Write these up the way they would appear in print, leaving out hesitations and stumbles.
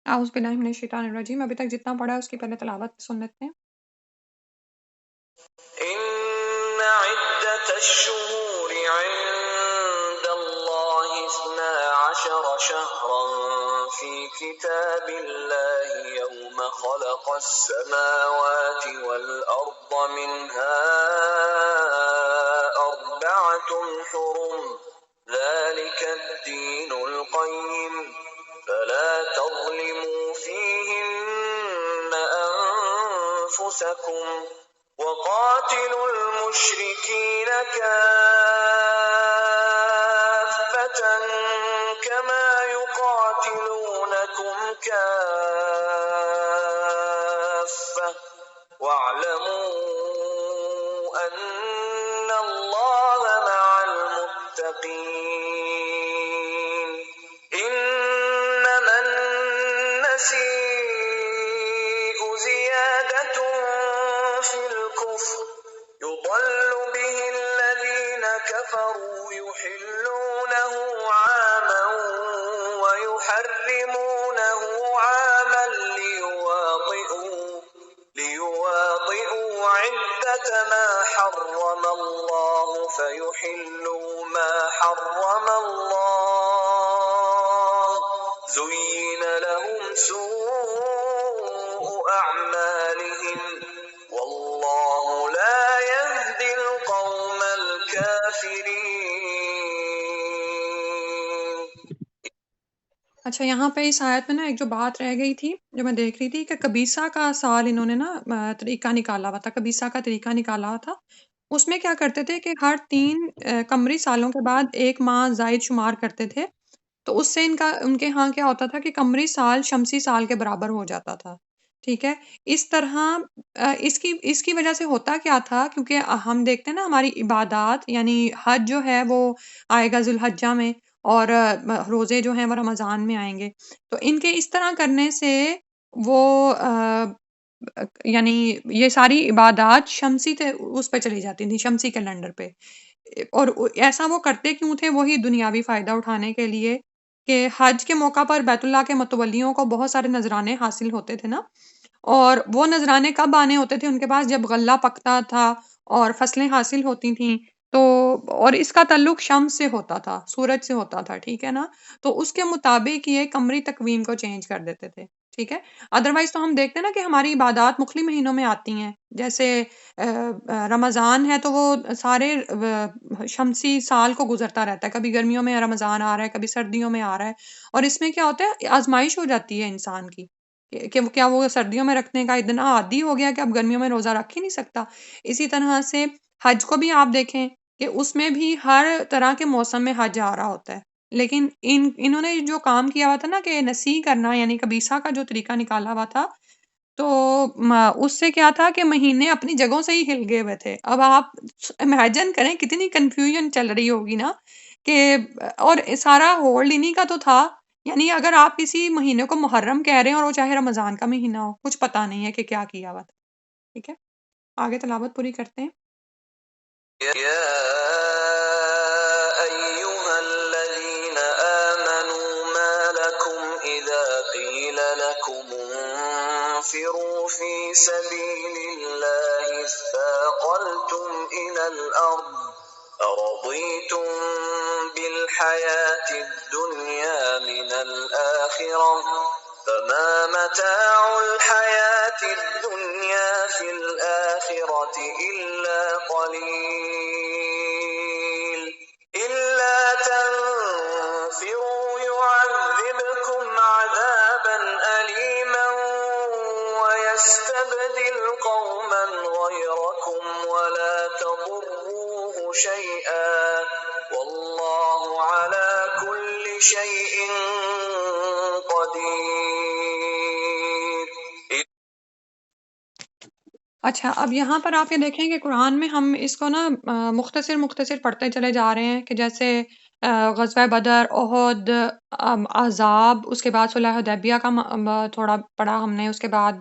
اعوذ باللہ من الشیطان الرجیم. ابھی تک جتنا پڑھا ہے اس کی پہلے تلاوت سن لیتے ہیں. إن عدة الشهور عند الله 12 شهرا في كتاب الله يوم خلق السماوات والأرض منها 4 حرم ذلك الدين القيم فلا تظلموا فيهن أنفسكم وقاتلوا المشركين كافة كما يقاتلونكم كافة واعلموا أن الله مع المتقين إنما النسيء زيادة في الكفر يضل به الذين كفروا يحلونه عاما ويحرمونه عاما ليواطئوا عدة ما حرم الله فيحلوا ما حرم الله زين لهم سوء أعمالهم والله لا يهدي القوم الكافرين. اچھا، یہاں پہ اس آیت میں نا ایک جو بات رہ گئی تھی جو میں دیکھ رہی تھی کہ کبیسہ کا سال انہوں نے نا طریقہ نکالا ہوا تھا، کبیسہ کا طریقہ نکالا ہوا تھا. اس میں کیا کرتے تھے کہ ہر 3 قمری سالوں کے بعد ایک ماہ زائد شمار کرتے تھے. تو اس سے ان کے ہاں کیا ہوتا تھا کہ قمری سال شمسی سال کے برابر ہو جاتا تھا. ٹھیک ہے. اس طرح اس کی وجہ سے ہوتا کیا تھا، کیونکہ ہم دیکھتے ہیں نا ہماری عبادات یعنی حج جو ہے وہ آئے گا ذوالحجہ میں، اور روزے جو ہیں وہ رمضان میں آئیں گے. تو ان کے اس طرح کرنے سے وہ یعنی یہ ساری عبادات شمسی اس پہ چلی جاتی تھی، شمسی کیلنڈر پہ. اور ایسا وہ کرتے کیوں تھے؟ وہی دنیاوی فائدہ اٹھانے کے لیے کہ حج کے موقع پر بیت اللہ کے متولیوں کو بہت سارے نذرانے حاصل ہوتے تھے نا، اور وہ نذرانے کب آنے ہوتے تھے؟ ان کے پاس جب غلہ پکتا تھا اور فصلیں حاصل ہوتی تھیں. تو اور اس کا تعلق شمس سے ہوتا تھا، سورج سے ہوتا تھا. ٹھیک ہے نا. تو اس کے مطابق یہ قمری تقویم کو چینج کر دیتے تھے. ٹھیک ہے. ادروائز تو ہم دیکھتے ہیں نا کہ ہماری عبادات مختلف مہینوں میں آتی ہیں. جیسے رمضان ہے تو وہ سارے شمسی سال کو گزرتا رہتا ہے. کبھی گرمیوں میں رمضان آ رہا ہے، کبھی سردیوں میں آ رہا ہے. اور اس میں کیا ہوتا ہے؟ آزمائش ہو جاتی ہے انسان کی کہ کیا وہ سردیوں میں رکھنے کا اتنا عادی ہو گیا کہ اب گرمیوں میں روزہ رکھ ہی نہیں سکتا. اسی طرح سے حج کو بھی آپ دیکھیں کہ اس میں بھی ہر طرح کے موسم میں حج آ رہا ہوتا ہے. لیکن انہوں نے جو کام کیا ہوا تھا نا کہ نسیح کرنا، یعنی کبیسہ کا جو طریقہ نکالا ہوا تھا، تو اس سے کیا تھا کہ مہینے اپنی جگہوں سے ہی ہل گئے ہوئے تھے. اب آپ امیجن کریں کتنی کنفیوژن چل رہی ہوگی نا کہ اور سارا ہولڈ انہی کا تو تھا. یعنی اگر آپ کسی مہینے کو محرم کہہ رہے ہیں اور وہ چاہے رمضان کا مہینہ ہو، کچھ پتا نہیں ہے کہ کیا کیا ہوا تھا. ٹھیک ہے. آگے تلاوت پوری کرتے ہیں. يا أيها الذين آمنوا ما لكم إذا قيل لكم انفروا في سبيل الله اثاقلتم إلى الأرض أرضيتم بالحياة الدنيا من الآخرة فما متاع الحياة الدنيا في الآخرة إلا قليل إلا تنفروا يعذبكم عذابا أليما ويستبدل قوما غيركم ولا تضروه شيئا والله على كل شيء قدير. اچھا، اب یہاں پر آپ یہ دیکھیں کہ قرآن میں ہم اس کو نا مختصر پڑھتے چلے جا رہے ہیں کہ جیسے غزوہ بدر، احد، احزاب، اس کے بعد صلح حدیبیہ کا تھوڑا پڑھا ہم نے، اس کے بعد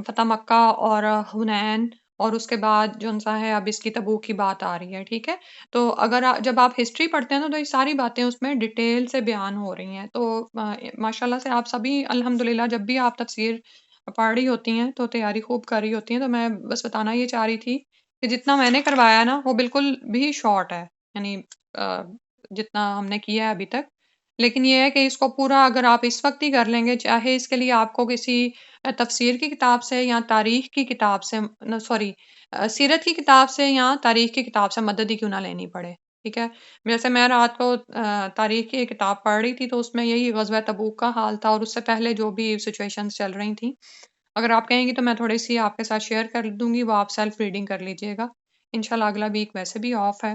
فتح مکہ اور حنین، اور اس کے بعد جو سا ہے اب اس کی تبوک کی بات آ رہی ہے، ٹھیک ہے؟ تو اگر جب آپ ہسٹری پڑھتے ہیں نا تو یہ ساری باتیں اس میں ڈیٹیل سے بیان ہو رہی ہیں، تو ماشاء اللہ سے آپ سبھی الحمدللہ جب بھی آپ تفسیر پڑھ رہی ہوتی ہیں تو تیاری خوب کر رہی ہوتی ہیں، تو میں بس بتانا یہ چاہ رہی تھی کہ جتنا میں نے کروایا نا وہ بالکل بھی شارٹ ہے، یعنی جتنا ہم نے کیا ہے ابھی تک، لیکن یہ ہے کہ اس کو پورا اگر آپ اس وقت ہی کر لیں گے، چاہے اس کے لیے آپ کو کسی تفسیر کی کتاب سے یا تاریخ کی کتاب سے سوری سیرت کی کتاب سے یا تاریخ کی کتاب سے مدد ہی کیوں نہ لینی پڑے، ٹھیک ہے؟ جیسے میں رات کو تاریخ کی ایک کتاب پڑھ رہی تھی تو اس میں یہی غزوہ تبوک کا حال تھا، اور اس سے پہلے جو بھی سچویشنز چل رہی تھیں، اگر آپ کہیں گی تو میں تھوڑی سی آپ کے ساتھ شیئر کر دوں گی، وہ آپ سیلف ریڈنگ کر لیجئے گا انشاءاللہ۔ اگلا ویک ویسے بھی آف ہے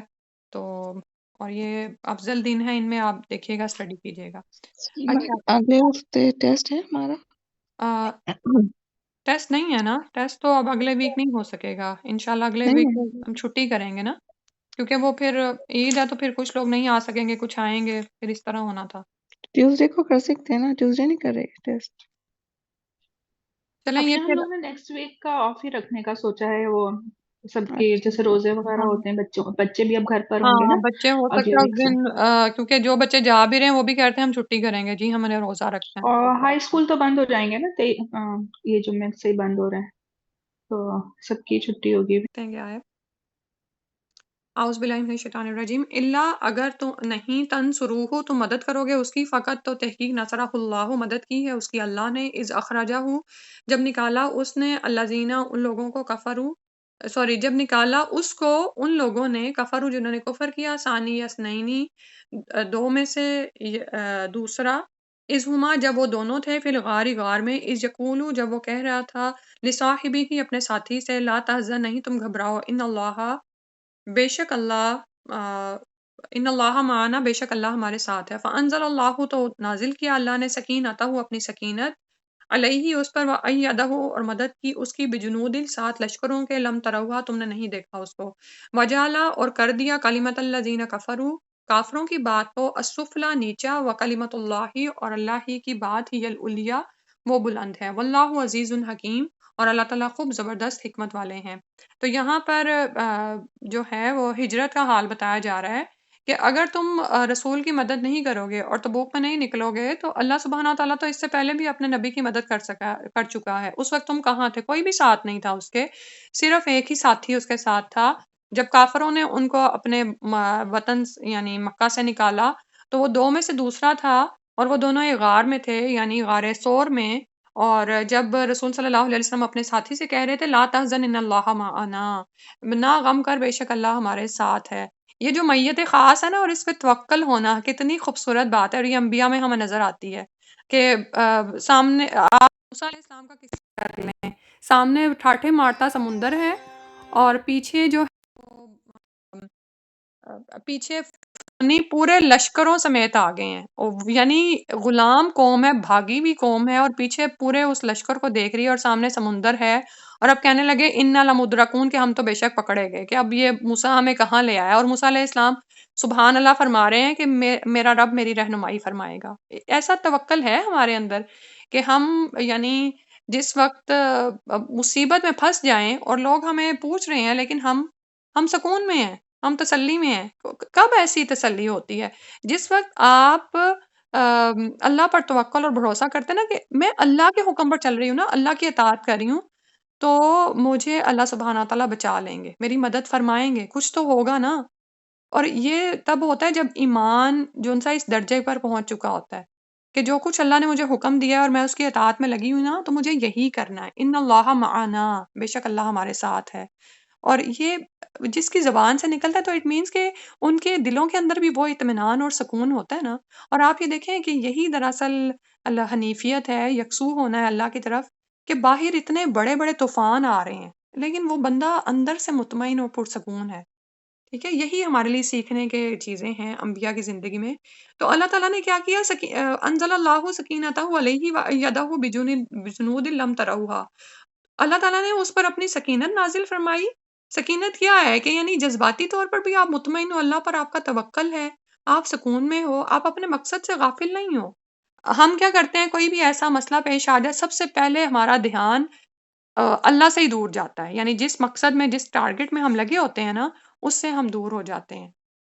تو، اور یہ افضل دن ہے، ان میں آپ دیکھیے گا، اسٹڈی کیجیے گا۔ اچھا، اگلے ہفتے ٹیسٹ ہے ہمارا؟ ٹیسٹ نہیں ہے نا، ٹیسٹ تو اب اگلے ویک نہیں ہو سکے گا انشاءاللہ، اگلے نہیں ویک ہے، تو ہم چھٹی کریں گے نا، کیونکہ وہ پھر عید ہے تو پھر کچھ لوگ نہیں آ سکیں گے، کچھ آئیں گے، پھر اس طرح ہونا تھا۔ ٹیوزڈے کو کر سکتے ہیں نا، ٹیوزڈے نہیں کر رہے ٹیسٹ؟ چلیں یہ آپشن ہم پھر لوگ نے نیکسٹ ویک کا آف ہی رکھنے کا سوچا ہے، وہ سب کے اچھا جیسے روزے وغیرہ ہاں ہوتے ہیں بچے بھی اب گھر پر ہوں گے ہاں نا بچے ہو اگلے سکتا ہے اس ویک سے، دن کیونکہ جو بچے جا بھی رہے ہیں وہ بھی کہتے ہیں ہم چھٹی کریں گے، جی ہم نے روزہ رکھنا ہے۔ اور ہائی اسکول تو بند ہو جائیں گے نا یہ جمعے سے ہی بند ہو رہے ہیں تو سب کی چھٹی ہوگی۔ ہیں کیا ہے اعوذ باللہ من الشیطان الرجیم، اللہ اگر تو نہیں تنصروہ تو مدد کرو گے اس کی، فقط تو تحقیق نصرہ اللہ مدد کی ہے اس کی اللہ نے، اذ اخرجہ جب نکالا اس نے، الذین ان لوگوں کو کفروا سوری جب نکالا اس کو ان لوگوں نے، کفروا جنہوں نے کفر کیا، ثانی اثنینی دو میں سے دوسرا، اذ ہما جب وہ دونوں تھے، فی الغار غار میں، اذ یقول جب وہ کہہ رہا تھا، لصاحبہ ہی اپنے ساتھی سے، لا تحزن نہیں تم گھبراؤ، ان اللہ بے شک اللہ ان اللہ معنا بے شک اللہ ہمارے ساتھ ہے، فانزل اللہ تو نازل کیا اللہ نے سکینتہ اپنی سکینت علیہ اس پر، وایدہ اور مدد کی اس کی، بجنود سات لشکروں کے، لم تروہا تم نے نہیں دیکھا اس کو، وجعل اور کر دیا، کلمت الذین کفروا کافروں کی بات کو، السفلی نیچا، وکلمت اللہ اور اللہ ہی کی بات ہی العلیٰ وہ بلند ہے، واللہ عزیز حکیم اور اللہ تعالیٰ خوب زبردست حکمت والے ہیں۔ تو یہاں پر جو ہے وہ ہجرت کا حال بتایا جا رہا ہے کہ اگر تم رسول کی مدد نہیں کرو گے اور تبوک میں نہیں نکلو گے تو اللہ سبحانہ تعالیٰ تو اس سے پہلے بھی اپنے نبی کی مدد کر چکا ہے، اس وقت تم کہاں تھے؟ کوئی بھی ساتھ نہیں تھا اس کے، صرف ایک ہی ساتھی اس کے ساتھ تھا، جب کافروں نے ان کو اپنے وطن یعنی مکہ سے نکالا تو وہ دو میں سے دوسرا تھا، اور وہ دونوں ایک غار میں تھے یعنی غار سور میں، اور جب رسول صلی اللہ علیہ وسلم اپنے ساتھی سے کہہ رہے تھے لا تحزن ان اللہ معنا، نہ غم کر بے شک اللہ ہمارے ساتھ ہے، یہ جو میت خاص ہے نا اور اس پہ توکل ہونا کتنی خوبصورت بات ہے، اور یہ انبیاء میں ہمیں نظر آتی ہے کہ سامنے آپ موسیٰ علیہ السلام کا کسی کر لیں، سامنے ٹھاٹھے مارتا سمندر ہے اور پیچھے جو ہے پیچھے نہیں پورے لشکروں سمیت آ گئے ہیں، یعنی غلام قوم ہے، بھاگی ہوئی قوم ہے، اور پیچھے پورے اس لشکر کو دیکھ رہی ہے اور سامنے سمندر ہے، اور اب کہنے لگے انا لمدرکون کہ ہم تو بے شک پکڑے گئے، کہ اب یہ موسیٰ ہمیں کہاں لے آیا، اور موسیٰ علیہ السلام سبحان اللہ فرما رہے ہیں کہ میرا رب میری رہنمائی فرمائے گا۔ ایسا توکل ہے ہمارے اندر کہ ہم یعنی جس وقت مصیبت میں پھنس جائیں اور لوگ ہمیں پوچھ رہے ہیں لیکن ہم سکون میں ہیں، ہم تسلی میں ہیں۔ کب ایسی تسلی ہوتی ہے؟ جس وقت آپ اللہ پر توکل اور بھروسہ کرتے ہیں نا کہ میں اللہ کے حکم پر چل رہی ہوں نا، اللہ کی اطاعت کر رہی ہوں، تو مجھے اللہ سبحانہ تعالیٰ بچا لیں گے، میری مدد فرمائیں گے، کچھ تو ہوگا نا۔ اور یہ تب ہوتا ہے جب ایمان جو ان سا اس درجے پر پہنچ چکا ہوتا ہے کہ جو کچھ اللہ نے مجھے حکم دیا ہے اور میں اس کی اطاعت میں لگی ہوں نا تو مجھے یہی کرنا ہے، ان اللہ معنا بے شک اللہ ہمارے ساتھ ہے۔ اور یہ جس کی زبان سے نکلتا ہے تو اٹ مینس کہ ان کے دلوں کے اندر بھی وہ اطمینان اور سکون ہوتا ہے نا۔ اور آپ یہ دیکھیں کہ یہی دراصل اللہ حنیفیت ہے، یکسو ہونا ہے اللہ کی طرف، کہ باہر اتنے بڑے بڑے طوفان آ رہے ہیں لیکن وہ بندہ اندر سے مطمئن اور پرسکون ہے، ٹھیک ہے؟ یہی ہمارے لیے سیکھنے کے چیزیں ہیں انبیاء کی زندگی میں۔ تو اللہ تعالیٰ نے کیا کیا، انزل اللہ سکینتہ علیہ وایدہ بجنود لم تروہا، اللہ تعالیٰ نے اس پر اپنی سکینت نازل فرمائی۔ سکینت کیا ہے کہ یعنی جذباتی طور پر بھی آپ مطمئن ہو، اللہ پر آپ کا توکل ہے، آپ سکون میں ہو، آپ اپنے مقصد سے غافل نہیں ہو۔ ہم کیا کرتے ہیں، کوئی بھی ایسا مسئلہ پیش آ جائے سب سے پہلے ہمارا دھیان اللہ سے ہی دور جاتا ہے، یعنی جس مقصد میں جس ٹارگٹ میں ہم لگے ہوتے ہیں نا اس سے ہم دور ہو جاتے ہیں،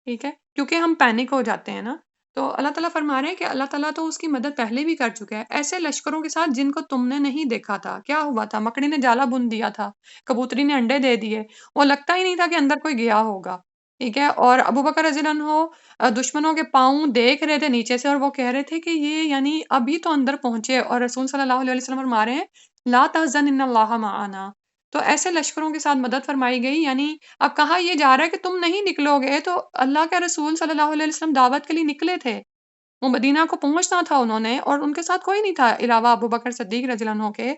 ٹھیک ہے، کیونکہ ہم پینک ہو جاتے ہیں نا۔ تو اللہ تعالیٰ فرما رہے ہیں کہ اللہ تعالیٰ تو اس کی مدد پہلے بھی کر چکا ہے، ایسے لشکروں کے ساتھ جن کو تم نے نہیں دیکھا تھا۔ کیا ہوا تھا؟ مکڑی نے جالا بن دیا تھا، کبوتری نے انڈے دے دیے، وہ لگتا ہی نہیں تھا کہ اندر کوئی گیا ہوگا، ٹھیک ہے۔ اور ابو بکر رضی اللہ عنہ دشمنوں کے پاؤں دیکھ رہے تھے نیچے سے، اور وہ کہہ رہے تھے کہ یہ یعنی ابھی تو اندر پہنچے، اور رسول صلی اللہ علیہ وسلم فرما رہے ہیں لا تحزن ان اللہ معنا۔ تو ایسے لشکروں کے ساتھ مدد فرمائی گئی، یعنی اب کہا یہ جا رہا ہے کہ تم نہیں نکلو گے، تو اللہ کے رسول صلی اللہ علیہ وسلم دعوت کے لیے نکلے تھے، وہ مدینہ کو پہنچنا تھا انہوں نے، اور ان کے ساتھ کوئی نہیں تھا علاوہ ابو بکر صدیق رضی اللہ عنہ کے۔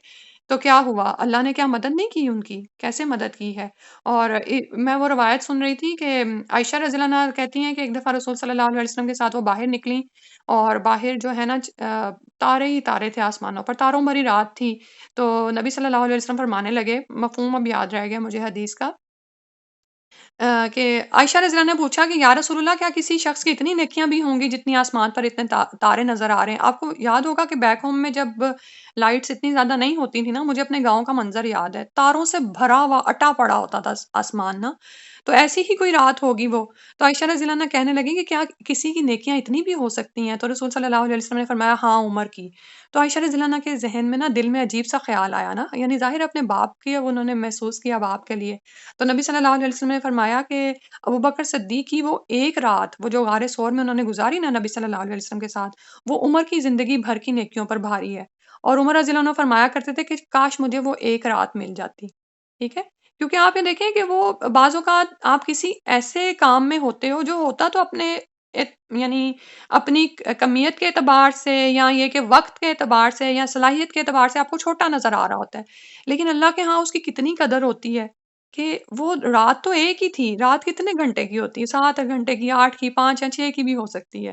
تو کیا ہوا؟ اللہ نے کیا مدد نہیں کی ان کی؟ کیسے مدد کی ہے؟ اور میں وہ روایت سن رہی تھی کہ عائشہ رضی اللہ عنہ کہتی ہیں کہ ایک دفعہ رسول صلی اللہ علیہ وسلم کے ساتھ وہ باہر نکلیں، اور باہر جو ہے نا تارے ہی تارے تھے آسمانوں پر، تاروں بھری رات تھی۔ تو نبی صلی اللہ علیہ وسلم فرمانے لگے، مفہوم اب یاد رہ گیا مجھے حدیث کا، کہ عائشہ رضی اللہ عنہ نے پوچھا کہ یا رسول اللہ کیا کسی شخص کی اتنی نیکیاں بھی ہوں گی جتنی آسمان پر اتنے تارے نظر آ رہے ہیں؟ آپ کو یاد ہوگا کہ بیک ہوم میں جب لائٹس اتنی زیادہ نہیں ہوتی تھی نا، مجھے اپنے گاؤں کا منظر یاد ہے، تاروں سے بھرا ہوا اٹا پڑا ہوتا تھا آسمان نا، تو ایسی ہی کوئی رات ہوگی وہ۔ تو عائشہ رضی اللہ عنہ کہنے لگی کہ کیا کسی کی نیکیاں اتنی بھی ہو سکتی ہیں؟ تو رسول صلی اللہ علیہ وسلم نے فرمایا ہاں عمر کی۔ تو عائشہ رضی اللہ عنہ کے ذہن میں نا دل میں عجیب سا خیال آیا نا، یعنی ظاہر اپنے باپ کی انہوں نے محسوس کیا باپ کے لیے۔ تو نبی صلی اللہ علیہ وسلم نے فرمایا کہ ابو بکر صدیق کی وہ ایک رات، وہ جو غار ثور میں انہوں نے گزاری نا نبی صلی اللہ علیہ وسلم کے ساتھ، وہ عمر کی زندگی بھر کی نیکیوں پر بھاری ہے۔ اور عمر رضی اللہ عنہ فرمایا کرتے تھے کہ کاش مجھے وہ ایک رات مل جاتی، ٹھیک ہے، کیونکہ آپ یہ دیکھیں کہ وہ بعض اوقات آپ کسی ایسے کام میں ہوتے ہو جو ہوتا تو اپنے یعنی اپنی کمیت کے اعتبار سے، یا یہ کہ وقت کے اعتبار سے، یا صلاحیت کے اعتبار سے آپ کو چھوٹا نظر آ رہا ہوتا ہے، لیکن اللہ کے ہاں اس کی کتنی قدر ہوتی ہے کہ وہ رات تو ایک ہی تھی، رات کتنے گھنٹے کی ہوتی ہے؟ 7 گھنٹے کی، 8 کی، 5 یا 6 کی بھی ہو سکتی ہے۔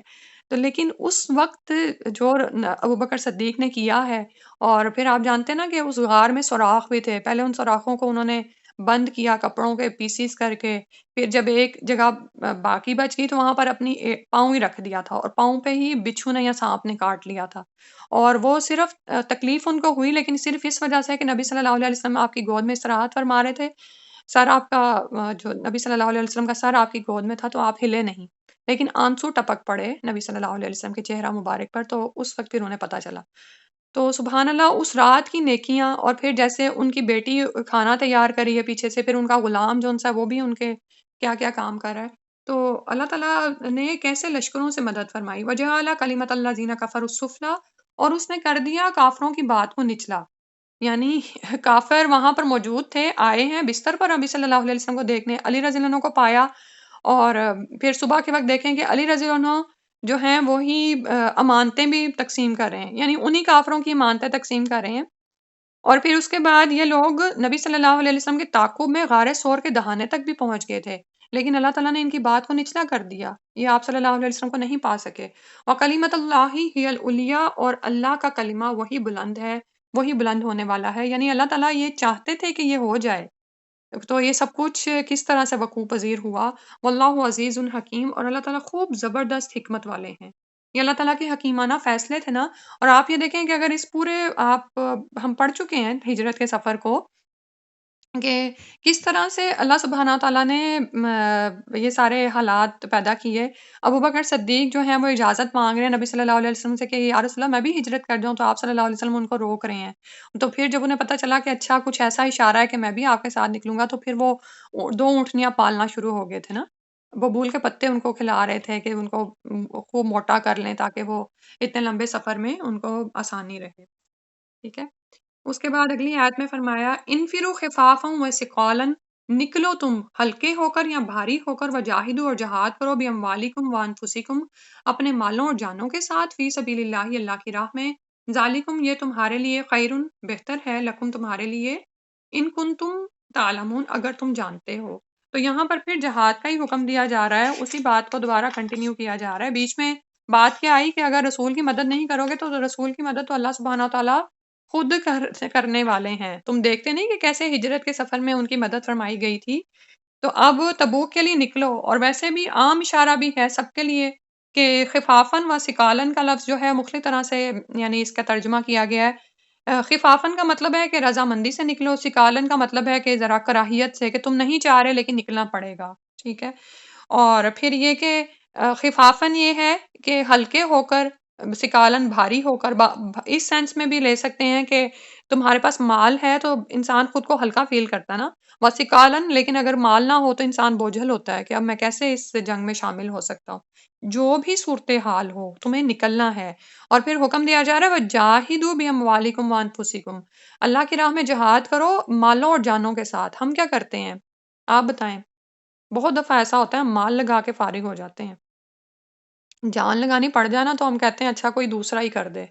تو لیکن اس وقت جو ابو بکر صدیق نے کیا ہے، اور پھر آپ جانتے ہیں نا کہ اس غار میں سوراخ بھی تھے، پہلے ان سوراخوں کو انہوں نے بند کیا کپڑوں کے پیسز کر کے، پھر جب ایک جگہ باقی بچ گئی تو وہاں پر اپنی پاؤں ہی رکھ دیا تھا، اور پاؤں پہ ہی بچھو نے یا سانپ نے کاٹ لیا تھا، اور وہ صرف تکلیف ان کو ہوئی لیکن صرف اس وجہ سے کہ نبی صلی اللہ علیہ وسلم آپ کی گود میں استراحت فرما رہے تھے، سر آپ کا جو نبی صلی اللہ علیہ وسلم کا سر آپ کی گود میں تھا تو آپ ہلے نہیں، لیکن آنسو ٹپک پڑے نبی صلی اللہ علیہ وسلم کے چہرہ مبارک پر، تو اس وقت پھر انہیں پتہ چلا۔ تو سبحان اللہ اس رات کی نیکیاں، اور پھر جیسے ان کی بیٹی کھانا تیار کری ہے پیچھے سے، پھر ان کا غلام جو ان سے وہ بھی ان کے کیا کیا کام کر رہا ہے، تو اللہ تعالیٰ نے کیسے لشکروں سے مدد فرمائی، وجعل کلمۃ الذین کفروا السفلی، اور اس نے کر دیا کافروں کی بات کو نچلا، یعنی کافر وہاں پر موجود تھے، آئے ہیں بستر پر نبی صلی اللہ علیہ وسلم کو دیکھنے، علی رضی اللہ عنہ کو پایا، اور پھر صبح کے وقت دیکھیں کہ علی رضی اللہ عنہ جو ہیں وہی امانتیں بھی تقسیم کر رہے ہیں، یعنی انہی کافروں کی امانتیں تقسیم کر رہے ہیں، اور پھر اس کے بعد یہ لوگ نبی صلی اللہ علیہ وسلم کے تعاقب میں غار ثور کے دہانے تک بھی پہنچ گئے تھے، لیکن اللہ تعالیٰ نے ان کی بات کو نچلا کر دیا، یہ آپ صلی اللہ علیہ وسلم کو نہیں پا سکے۔ وَقَلِمَةُ اللَّهِ هِيَ الْعُلْيَا، اور اللہ کا کلمہ وہی بلند ہے، وہی بلند ہونے والا ہے، یعنی اللہ تعالیٰ یہ چاہتے تھے کہ یہ ہو جائے، تو یہ سب کچھ کس طرح سے وقوع پذیر ہوا۔ واللہ عزیز حکیم، اور اللہ تعالیٰ خوب زبردست حکمت والے ہیں، یہ اللہ تعالیٰ کے حکیمانہ فیصلے تھے نا۔ اور آپ یہ دیکھیں کہ اگر اس پورے ہم پڑھ چکے ہیں ہجرت کے سفر کو، کہ کس طرح سے اللہ سبحانہ تعالیٰ نے یہ سارے حالات پیدا کیے۔ ابو بکر صدیق جو ہیں وہ اجازت مانگ رہے ہیں نبی صلی اللہ علیہ وسلم سے کہ یا رسول اللہ میں بھی ہجرت کر جاؤں، تو آپ صلی اللہ علیہ وسلم ان کو روک رہے ہیں۔ تو پھر جب انہیں پتہ چلا کہ اچھا کچھ ایسا اشارہ ہے کہ میں بھی آپ کے ساتھ نکلوں گا، تو پھر وہ 2 اونٹنیاں پالنا شروع ہو گئے تھے نا، ببول کے پتے ان کو کھلا رہے تھے کہ ان کو خوب موٹا کر لیں تاکہ وہ اتنے لمبے سفر میں ان کو آسانی رہے، ٹھیک ہے۔ اس کے بعد اگلی آیت میں فرمایا انفروا خفافا و ثقالا، نکلو تم ہلکے ہو کر یا بھاری ہو کر، وجاہدوا اور جہاد کرو باموالکم وانفسکم، اپنے مالوں اور جانوں کے ساتھ، فی سبیل اللہ اللہ کی راہ میں، ذالکم یہ تمہارے لیے، خیرن بہتر ہے، لکم تمہارے لیے، ان کنتم تعلمون اگر تم جانتے ہو۔ تو یہاں پر پھر جہاد کا ہی حکم دیا جا رہا ہے، اسی بات کو دوبارہ کنٹینیو کیا جا رہا ہے۔ بیچ میں بات کیا آئی کہ اگر رسول کی مدد نہیں کرو گے تو رسول کی مدد تو اللہ سبحانہ تعالیٰ خود کرنے والے ہیں۔ تم دیکھتے نہیں کہ کیسے ہجرت کے سفر میں ان کی مدد فرمائی گئی تھی۔ تو اب تبوک کے لیے نکلو، اور ویسے بھی عام اشارہ بھی ہے سب کے لیے کہ خفافن و ثقالن کا لفظ جو ہے مختلف طرح سے یعنی اس کا ترجمہ کیا گیا ہے۔ خفافن کا مطلب ہے کہ رضامندی سے نکلو، سکالن کا مطلب ہے کہ ذرا کراہیت سے، کہ تم نہیں چاہ رہے لیکن نکلنا پڑے گا، ٹھیک ہے؟ اور پھر یہ کہ خفافن یہ ہے کہ ہلکے ہو کر، سکالن بھاری ہو کر، اس سینس میں بھی لے سکتے ہیں کہ تمہارے پاس مال ہے تو انسان خود کو ہلکا فیل کرتا نا، وسکالن، لیکن اگر مال نہ ہو تو انسان بوجھل ہوتا ہے کہ اب میں کیسے اس جنگ میں شامل ہو سکتا ہوں۔ جو بھی صورتحال ہو تمہیں نکلنا ہے، اور پھر حکم دیا جا رہا ہے وَجَاهِدُوا بِأَمْوَالِكُمْ وَأَنفُسِكُمْ، اللہ کی راہ میں جہاد کرو مالوں اور جانوں کے ساتھ۔ ہم کیا کرتے ہیں آپ بتائیں؟ بہت دفعہ ایسا ہوتا ہے ہم مال لگا کے فارغ ہو جاتے ہیں، جان لگانی پڑ جائے نا تو ہم کہتے ہیں اچھا کوئی دوسرا ہی کر دے،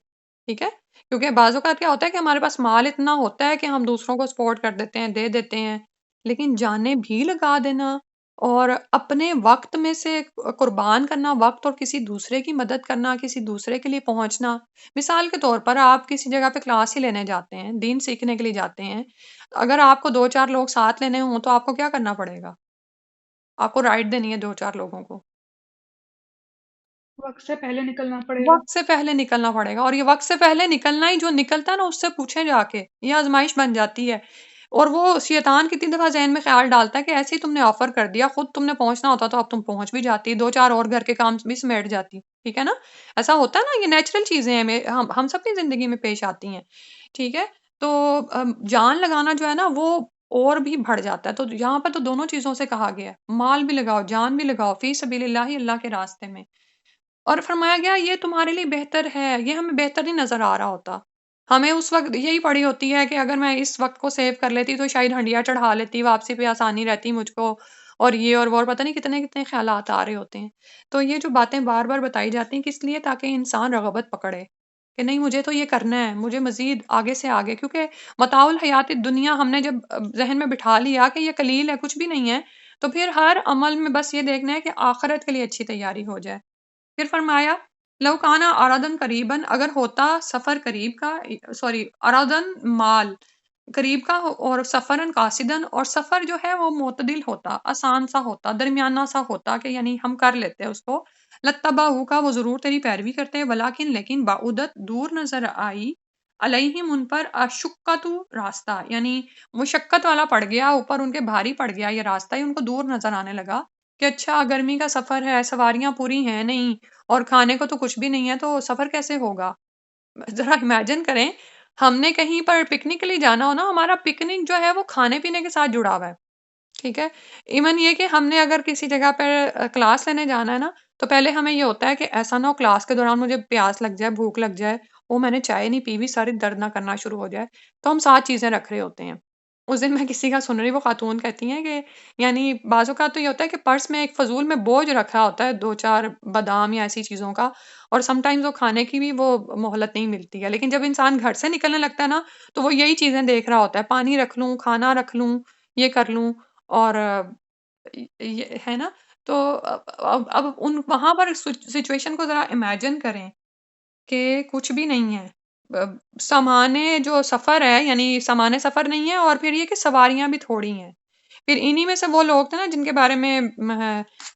ٹھیک ہے؟ کیونکہ بعض اوقات کیا ہوتا ہے کہ ہمارے پاس مال اتنا ہوتا ہے کہ ہم دوسروں کو سپورٹ کر دیتے ہیں، دے دیتے ہیں، لیکن جانیں بھی لگا دینا اور اپنے وقت میں سے قربان کرنا، وقت اور کسی دوسرے کی مدد کرنا، کسی دوسرے کے لیے پہنچنا۔ مثال کے طور پر آپ کسی جگہ پہ کلاس ہی لینے جاتے ہیں، دین سیکھنے کے لیے جاتے ہیں، اگر آپ کو 2-4 لوگ ساتھ لینے ہوں تو آپ کو کیا کرنا پڑے گا؟ آپ کو رائٹ دینی ہے 2-4 لوگوں کو، وقت سے پہلے نکلنا پڑے گا۔ وقت سے پہلے نکلنا پڑے گا، اور یہ وقت سے پہلے نکلنا ہی جو نکلتا ہے نا اس سے پوچھیں جا کے، یہ آزمائش بن جاتی ہے۔ اور وہ شیطان کتنی دفعہ ذہن میں خیال ڈالتا ہے کہ ایسے ہی تم نے آفر کر دیا، خود تم نے پہنچنا ہوتا تو اب تم پہنچ بھی جاتی، 2-4 اور گھر کے کام بھی سمیٹ جاتی، ٹھیک ہے نا؟ ایسا ہوتا ہے نا، یہ نیچرل چیزیں ہیں، ہم سب کی زندگی میں پیش آتی ہیں، ٹھیک ہے؟ تو جان لگانا جو ہے نا وہ اور بھی بڑھ جاتا ہے، تو یہاں پر تو دونوں چیزوں سے کہا گیا ہے، مال بھی لگاؤ، جان بھی لگاؤ، فی سبیل اللہ، اللہ کے راستے میں۔ اور فرمایا گیا یہ تمہارے لیے بہتر ہے، یہ ہمیں بہتر نہیں نظر آ رہا ہوتا، ہمیں اس وقت یہی پڑی ہوتی ہے کہ اگر میں اس وقت کو سیو کر لیتی تو شاید ہنڈیا چڑھا لیتی، واپسی پہ آسانی رہتی مجھ کو، اور یہ اور پتہ نہیں کتنے کتنے خیالات آ رہے ہوتے ہیں۔ تو یہ جو باتیں بار بار بتائی جاتی ہیں کس لیے؟ تاکہ انسان رغبت پکڑے کہ نہیں مجھے تو یہ کرنا ہے، مجھے مزید آگے سے آگے، کیونکہ متاع الحیات دنیا ہم نے جب ذہن میں بٹھا لیا کہ یہ قلیل ہے، کچھ بھی نہیں ہے، تو پھر ہر عمل میں بس یہ دیکھنا ہے کہ آخرت کے لیے اچھی تیاری ہو جائے۔ پھر فرمایا لو کانا ارادن قریباً، اگر ہوتا سفر قریب کا، سوری ارادن مال قریب کا اور سفرن قاصدن، اور سفر جو ہے وہ معتدل ہوتا، آسان سا ہوتا، درمیانہ سا ہوتا، کہ یعنی ہم کر لیتے اس کو، لتبعوا کا، وہ ضرور تیری پیروی کرتے، ولیکن لیکن بعودت دور نظر آئی، علیہم ان پر، اشقۃ راستہ، یعنی مشقت والا پڑ گیا اوپر ان کے، بھاری پڑ گیا یہ راستہ ہی ان کو دور نظر آنے لگا کہ اچھا گرمی کا سفر ہے، سواریاں پوری ہیں نہیں، اور کھانے کو تو کچھ بھی نہیں ہے، تو سفر کیسے ہوگا؟ ذرا امیجن کریں، ہم نے کہیں پر پکنک کے لیے جانا ہو نا، ہمارا پکنک جو ہے وہ کھانے پینے کے ساتھ جڑا ہوا ہے، ٹھیک ہے؟ ایون یہ کہ ہم نے اگر کسی جگہ پر کلاس لینے جانا ہے نا، تو پہلے ہمیں یہ ہوتا ہے کہ ایسا نہ ہو کلاس کے دوران مجھے پیاس لگ جائے، بھوک لگ جائے، وہ میں نے چائے نہیں پی ہوئی، ساری درد نہ کرنا شروع ہو جائے، تو ہم 7 چیزیں رکھ رہے ہوتے ہیں۔ اس دن میں کسی کا سن رہی، وہ خاتون کہتی ہیں کہ یعنی بعض اوقات تو یہ ہوتا ہے کہ پرس میں ایک فضول میں بوجھ رکھا ہوتا ہے، 2-4 بادام یا ایسی چیزوں کا، اور سم ٹائمز وہ کھانے کی بھی وہ مہلت نہیں ملتی ہے، لیکن جب انسان گھر سے نکلنے لگتا ہے نا تو وہ یہی چیزیں دیکھ رہا ہوتا ہے، پانی رکھ لوں، کھانا رکھ لوں، یہ کر لوں، اور یہ ہے نا؟ تو اب ان وہاں پر سچویشن کو ذرا امیجن کریں کہ کچھ بھی نہیں ہے، سامان جو سفر ہے، یعنی سامان سفر نہیں ہے، اور پھر یہ کہ سواریاں بھی تھوڑی ہیں۔ پھر انہی میں سے وہ لوگ تھے نا جن کے بارے میں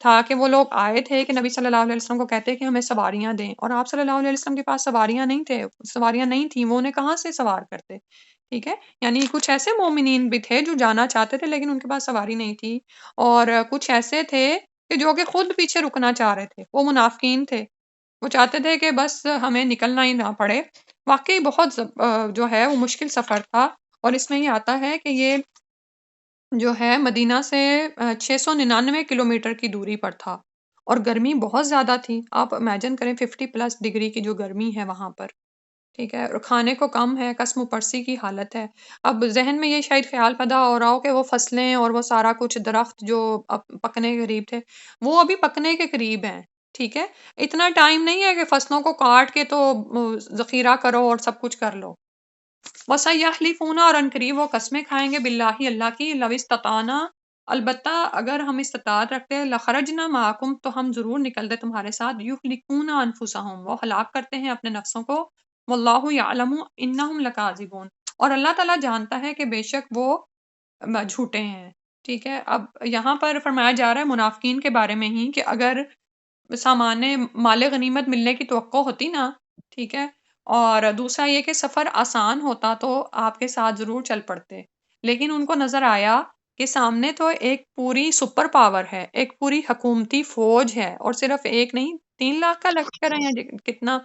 تھا کہ وہ لوگ آئے تھے کہ نبی صلی اللہ علیہ وسلم کو کہتے کہ ہمیں سواریاں دیں، اور آپ صلی اللہ علیہ وسلم کے پاس سواریاں نہیں تھے، سواریاں نہیں تھیں، وہ انہیں کہاں سے سوار کرتے؟ ٹھیک ہے؟ یعنی کچھ ایسے مومنین بھی تھے جو جانا چاہتے تھے لیکن ان کے پاس سواری نہیں تھی، اور کچھ ایسے تھے کہ جو کہ خود پیچھے رکنا چاہ رہے تھے، وہ منافقین تھے، وہ چاہتے تھے کہ بس ہمیں نکلنا ہی نہ پڑے۔ واقعی بہت جو ہے وہ مشکل سفر تھا، اور اس میں یہ آتا ہے کہ یہ جو ہے مدینہ سے 699 کلومیٹر کی دوری پر تھا، اور گرمی بہت زیادہ تھی، آپ امیجن کریں 50+ ڈگری کی جو گرمی ہے وہاں پر، ٹھیک ہے؟ اور کھانے کو کم ہے، قسم و پرسی کی حالت ہے۔ اب ذہن میں یہ شاید خیال پیدا ہو رہا ہو کہ وہ فصلیں اور وہ سارا کچھ درخت جو پکنے کے قریب تھے وہ ابھی پکنے کے قریب ہیں، ٹھیک ہے؟ اتنا ٹائم نہیں ہے کہ فصلوں کو کاٹ کے تو ذخیرہ کرو اور سب کچھ کر لو۔ وَسَيَحْلِفُونَ، اور عنقریب وہ قسمیں کھائیں گے، باللہ اللہ کی، لو استطعنا، البتہ اگر ہم استطاعت رکھتے، لخرجنا معکم، تو ہم ضرور نکلتے تمہارے ساتھ، یہلکون انفسہم، وہ ہلاک کرتے ہیں اپنے نفسوں کو، واللہ یعلم انہم لکاذبون، اور اللہ تعالیٰ جانتا ہے کہ بے شک وہ جھوٹے ہیں، ٹھیک ہے؟ اب یہاں پر فرمایا جا رہا ہے منافقین کے بارے میں ہی کہ اگر سامان مال غنیمت ملنے کی توقع ہوتی نا، ٹھیک ہے، اور دوسرا یہ کہ سفر آسان ہوتا تو آپ کے ساتھ ضرور چل پڑتے، لیکن ان کو نظر آیا کہ سامنے تو ایک پوری سپر پاور ہے، ایک پوری حکومتی فوج ہے، اور صرف ایک نہیں 3 لاکھ کا لشکر ہے یا کتنا،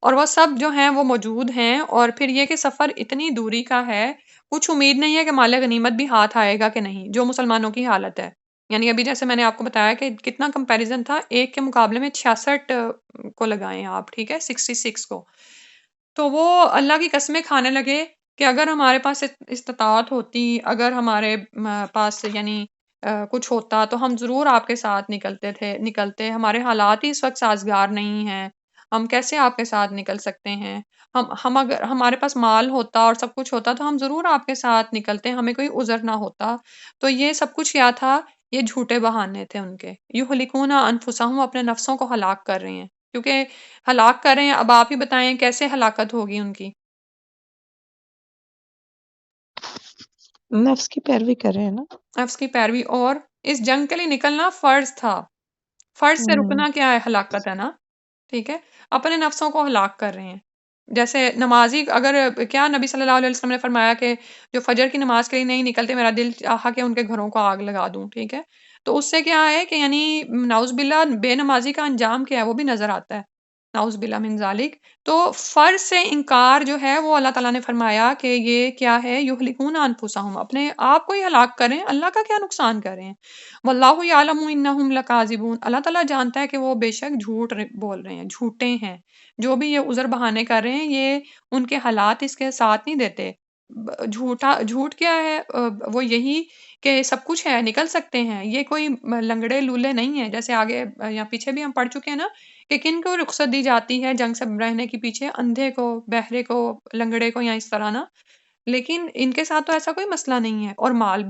اور وہ سب جو ہیں وہ موجود ہیں، اور پھر یہ کہ سفر اتنی دوری کا ہے، کچھ امید نہیں ہے کہ مال غنیمت بھی ہاتھ آئے گا کہ نہیں، جو مسلمانوں کی حالت ہے۔ یعنی ابھی جیسے میں نے آپ کو بتایا کہ کتنا کمپیریزن تھا، ایک کے مقابلے میں 66 کو لگائیں آپ، ٹھیک ہے، 66 کو۔ تو وہ اللہ کی قسمیں کھانے لگے کہ اگر ہمارے پاس استطاعت ہوتی، اگر ہمارے پاس یعنی کچھ ہوتا تو ہم ضرور آپ کے ساتھ نکلتے، ہمارے حالات ہی اس وقت سازگار نہیں ہیں، ہم کیسے آپ کے ساتھ نکل سکتے ہیں، ہم اگر ہمارے پاس مال ہوتا اور سب کچھ ہوتا تو ہم ضرور آپ کے ساتھ نکلتے، ہمیں کوئی عذر نہ ہوتا۔ تو یہ سب کچھ کیا تھا، یہ جھوٹے بہانے تھے ان کے، یہلکون انفسہم، اپنے نفسوں کو ہلاک کر رہے ہیں، کیونکہ ہلاک کر رہے ہیں۔ اب آپ ہی بتائیں کیسے ہلاکت ہوگی ان کی؟ نفس کی پیروی کر رہے ہیں نا۔ نفس کی پیروی، اور اس جنگ کے لیے نکلنا فرض تھا، فرض سے رکنا کیا ہے، ہلاکت ہے نا، ٹھیک ہے، اپنے نفسوں کو ہلاک کر رہے ہیں۔ جیسے نمازی، اگر کیا نبی صلی اللہ علیہ وسلم نے فرمایا کہ جو فجر کی نماز کے لیے نہیں نکلتے، میرا دل چاہا کہ ان کے گھروں کو آگ لگا دوں، ٹھیک ہے، تو اس سے کیا ہے کہ یعنی نعوذ باللہ بے نمازی کا انجام کیا ہے وہ بھی نظر آتا ہے، نعوذ باللہ من ذالک۔ تو فرض سے انکار جو ہے وہ اللہ تعالیٰ نے فرمایا کہ یہ کیا ہے، یہلکون انفسہم، اپنے آپ کو ہی ہلاک کریں، اللہ کا کیا نقصان کریں۔ واللہ یعلم انہم لکاذبون، اللہ تعالیٰ جانتا ہے کہ وہ بے شک بول رہے ہیں، جھوٹے ہیں، جو بھی یہ عذر بہانے کر رہے ہیں، یہ ان کے حالات اس کے ساتھ نہیں دیتے۔ جھوٹ کیا ہے، وہ یہی کہ سب کچھ ہے، نکل سکتے ہیں، یہ کوئی لنگڑے لولے نہیں ہیں، جیسے آگے یا پیچھے بھی ہم پڑھ چکے ہیں نا کہ کن کو رخصت دی جاتی ہے جنگ سے رہنے کے پیچھے، اندھے کو، بہرے کو، لنگڑے کو، یا اس طرح نا، لیکن ان کے ساتھ تو ایسا کوئی مسئلہ نہیں ہے، اور مال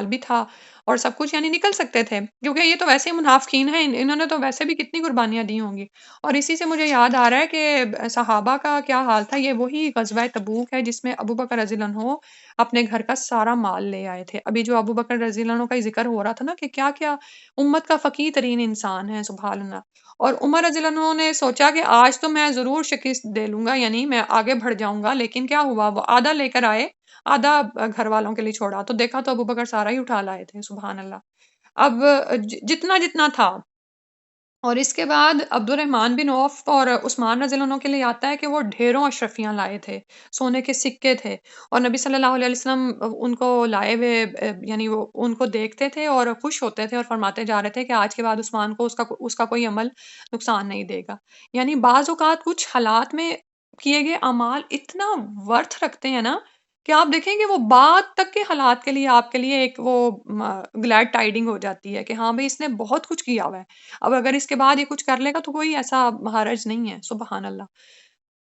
بھی تھا اور سب کچھ، یعنی نکل سکتے تھے، کیونکہ یہ تو ویسے ہی منافقین ہیں، انہوں نے تو ویسے بھی کتنی قربانیاں دی ہوں گی۔ اور اسی سے مجھے یاد آ رہا ہے کہ صحابہ کا کیا حال تھا، یہ وہی غزوہ تبوک ہے جس میں ابو بکر رضی اللہ عنہ اپنے گھر کا سارا مال لے آئے تھے۔ ابھی جو ابو بکر رضی اللہ عنہ کا ذکر ہو رہا تھا نا کہ کیا کیا امت کا فقیر ترین انسان ہے، سبحان اللہ۔ اور عمر رضی اللہ عنہ نے سوچا کہ آج تو میں ضرور شکست دے لوں گا، یعنی میں آگے بڑھ جاؤں گا، لیکن کیا ہوا، وہ آدھا لے کر آئے، آدھا گھر والوں کے لیے چھوڑا، تو دیکھا تو ابو بکر سارا ہی اٹھا لائے تھے، سبحان اللہ۔ اب جتنا جتنا تھا، اور اس کے بعد عبد الرحمن بن عوف اور عثمان رضی اللہ عنہ کے لیے آتا ہے کہ وہ ڈھیروں اشرفیاں لائے تھے، سونے کے سکے تھے، اور نبی صلی اللہ علیہ وسلم ان کو لائے ہوئے، یعنی وہ ان کو دیکھتے تھے اور خوش ہوتے تھے اور فرماتے جا رہے تھے کہ آج کے بعد عثمان کو اس کا کوئی عمل نقصان نہیں دے گا۔ یعنی بعض اوقات کچھ حالات میں کیے گئے اعمال اتنا ورتھ رکھتے ہیں نا کہ آپ دیکھیں کہ وہ بعد تک کے حالات کے لیے آپ کے لیے ایک وہ گلیڈ ٹائڈنگ ہو جاتی ہے کہ ہاں بھئی اس نے بہت کچھ کیا ہوا ہے، اب اگر اس کے بعد یہ کچھ کر لے گا تو کوئی ایسا حرج نہیں ہے، سبحان اللہ۔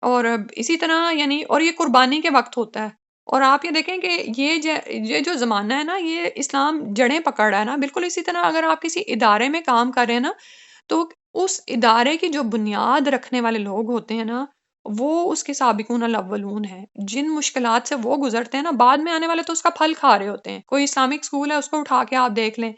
اور اسی طرح یعنی، اور یہ قربانی کے وقت ہوتا ہے، اور آپ یہ دیکھیں کہ یہ جو زمانہ ہے نا، یہ اسلام جڑیں پکڑ رہا ہے نا، بالکل اسی طرح اگر آپ کسی ادارے میں کام کر رہے ہیں نا، تو اس ادارے کی جو بنیاد رکھنے والے لوگ ہوتے ہیں نا، وہ اس کے سابقون الاولون ہیں، جن مشکلات سے وہ گزرتے ہیں نا، بعد میں آنے والے تو اس کا پھل کھا رہے ہوتے ہیں۔ کوئی اسلامک اسکول ہے، اس کو اٹھا کے آپ دیکھ لیں،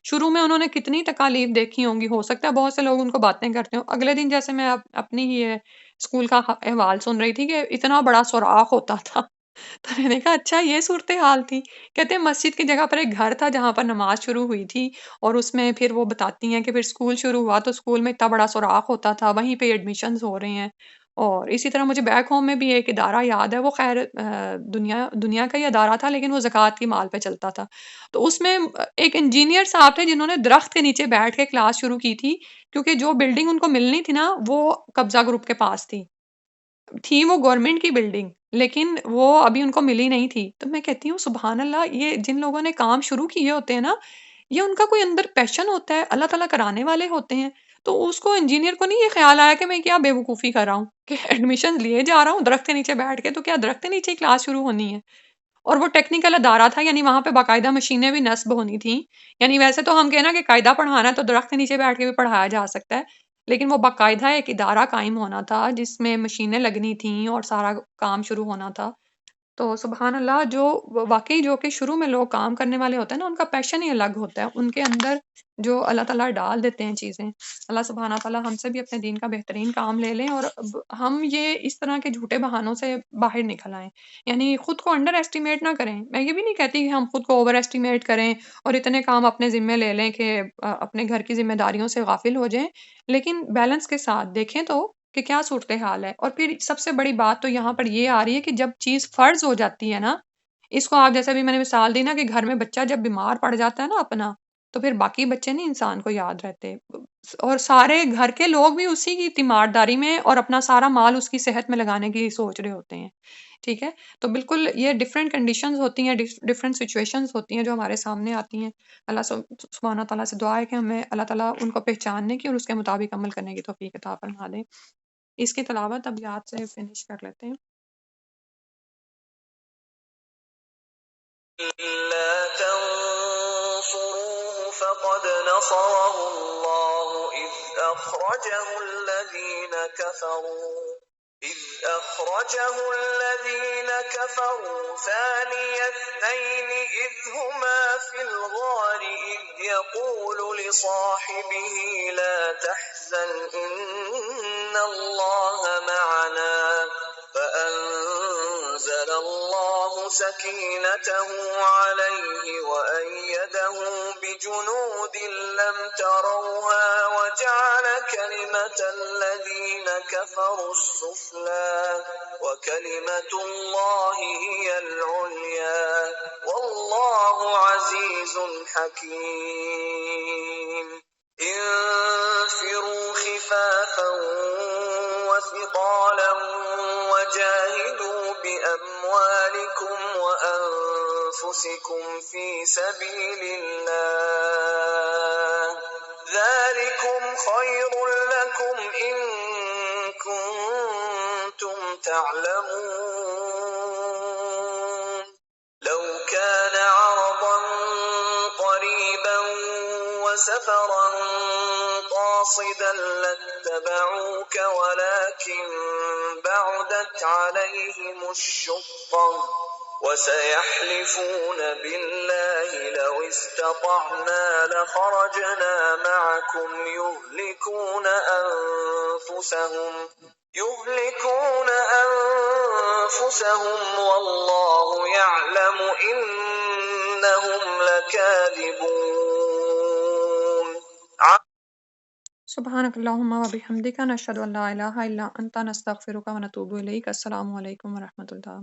شروع میں انہوں نے کتنی تکالیف دیکھی ہوں گی، ہو سکتا ہے بہت سے لوگ ان کو باتیں کرتے ہوں، اگلے دن جیسے میں اپنی ہی اسکول کا احوال سن رہی تھی کہ اتنا بڑا سوراخ ہوتا تھا، تو میں نے کہا اچھا یہ صورتحال تھی، کہتے ہیں مسجد کی جگہ پر ایک گھر تھا جہاں پر نماز شروع ہوئی تھی، اور اس میں پھر وہ بتاتی ہیں کہ پھر اسکول شروع ہوا تو اسکول میں اتنا بڑا سوراخ ہوتا تھا، وہیں پہ ایڈمیشنز ہو رہے ہیں۔ اور اسی طرح مجھے بیک ہوم میں بھی ایک ادارہ یاد ہے، وہ خیر دنیا کا ہی ادارہ تھا، لیکن وہ زکوٰۃ کی مال پہ چلتا تھا، تو اس میں ایک انجینئر صاحب تھے جنہوں نے درخت کے نیچے بیٹھ کے کلاس شروع کی تھی، کیونکہ جو بلڈنگ ان کو ملنی تھی نا وہ قبضہ گروپ کے پاس تھی وہ گورنمنٹ کی بلڈنگ، لیکن وہ ابھی ان کو ملی نہیں تھی۔ تو میں کہتی ہوں سبحان اللہ، یہ جن لوگوں نے کام شروع کیے ہوتے ہیں نا، یہ ان کا کوئی اندر پیشن ہوتا ہے، اللہ تعالیٰ کرانے والے ہوتے ہیں، تو اس کو انجینئر کو نہیں یہ خیال آیا کہ میں کیا بے وقوفی کر رہا ہوں کہ ایڈمیشن لیے جا رہا ہوں درخت کے نیچے بیٹھ کے، تو کیا درخت کے نیچے ہی کلاس شروع ہونی ہے؟ اور وہ ٹیکنیکل ادارہ تھا، یعنی وہاں پہ باقاعدہ مشینیں بھی نصب ہونی تھیں، یعنی ویسے تو ہم کہنا کہ قاعدہ پڑھانا ہے تو درخت کے نیچے بیٹھ کے بھی پڑھایا جا سکتا ہے، لیکن وہ باقاعدہ ایک ادارہ قائم ہونا تھا جس میں مشینیں لگنی تھیں اور سارا کام شروع ہونا تھا۔ تو سبحان اللہ، جو واقعی جو کہ شروع میں لوگ کام کرنے والے ہوتے ہیں نا، ان کا پیشن ہی الگ ہوتا ہے، ان کے اندر جو اللہ تعالیٰ ڈال دیتے ہیں چیزیں۔ اللہ سبحانہ تعالیٰ ہم سے بھی اپنے دین کا بہترین کام لے لیں، اور ہم یہ اس طرح کے جھوٹے بہانوں سے باہر نکل آئیں، یعنی خود کو انڈر ایسٹیمیٹ نہ کریں۔ میں یہ بھی نہیں کہتی کہ ہم خود کو اوور ایسٹیمیٹ کریں اور اتنے کام اپنے ذمے لے لیں کہ اپنے گھر کی ذمہ داریوں سے غافل ہو جائیں، لیکن بیلنس کے ساتھ دیکھیں تو کہ کیا صورتحال ہے۔ اور پھر سب سے بڑی بات تو یہاں پر یہ آ رہی ہے کہ جب چیز فرض ہو جاتی ہے نا، اس کو آپ جیسے بھی میں نے مثال دی نا کہ گھر میں بچہ جب بیمار پڑ جاتا ہے نا اپنا، تو پھر باقی بچے نہیں انسان کو یاد رہتے، اور سارے گھر کے لوگ بھی اسی کی تیمارداری میں اور اپنا سارا مال اس کی صحت میں لگانے کی سوچ رہے ہوتے ہیں۔ ٹھیک ہے، تو بالکل یہ ڈفرینٹ کنڈیشنز ہوتی ہیں، ڈفرینٹ سچویشنز ہوتی ہیں جو ہمارے سامنے آتی ہیں۔ اللہ سبحانہ تعالیٰ سے دعا ہے کہ ہمیں اللہ تعالیٰ ان کو پہچاننے کی اور اس کے مطابق عمل کرنے کی توفیق عطا فرما دیں۔ اس کی تلاوت اب یاد سے فنش کر لیتے ہیں۔ إلا تنصروه فقد نصره الله إذ أخرجه الذين كفروا ثاني اثنين إذ هما في الغار إذ يقول لصاحبه لا تحزن إن الله معنا فأنزل الله سكينته عليه وأيده بجنود لم تروها وجعل كلمة الذين كفروا السفلى وكلمة الله هي العليا والله عزيز حكيم انفروا خفافا وثقالا وجاهدوا بأموالكم وأنفسكم في سبيل الله ذلكم خير لكم إن كنتم تعلمون لو كان عرضا قريبا وسفرا قاصدا لاتبعوك ولكن بعدت عليهم الشقة وسيحلفون بالله لو استطعنا لخرجنا معكم يهلكون أنفسهم والله يعلم إنهم لكاذبون سبحانک اللہم و بحمدک، نشہد ان لا الہ الا انت، نستغفرک و نتوب الیک۔ السلام علیکم و رحمۃ اللہ۔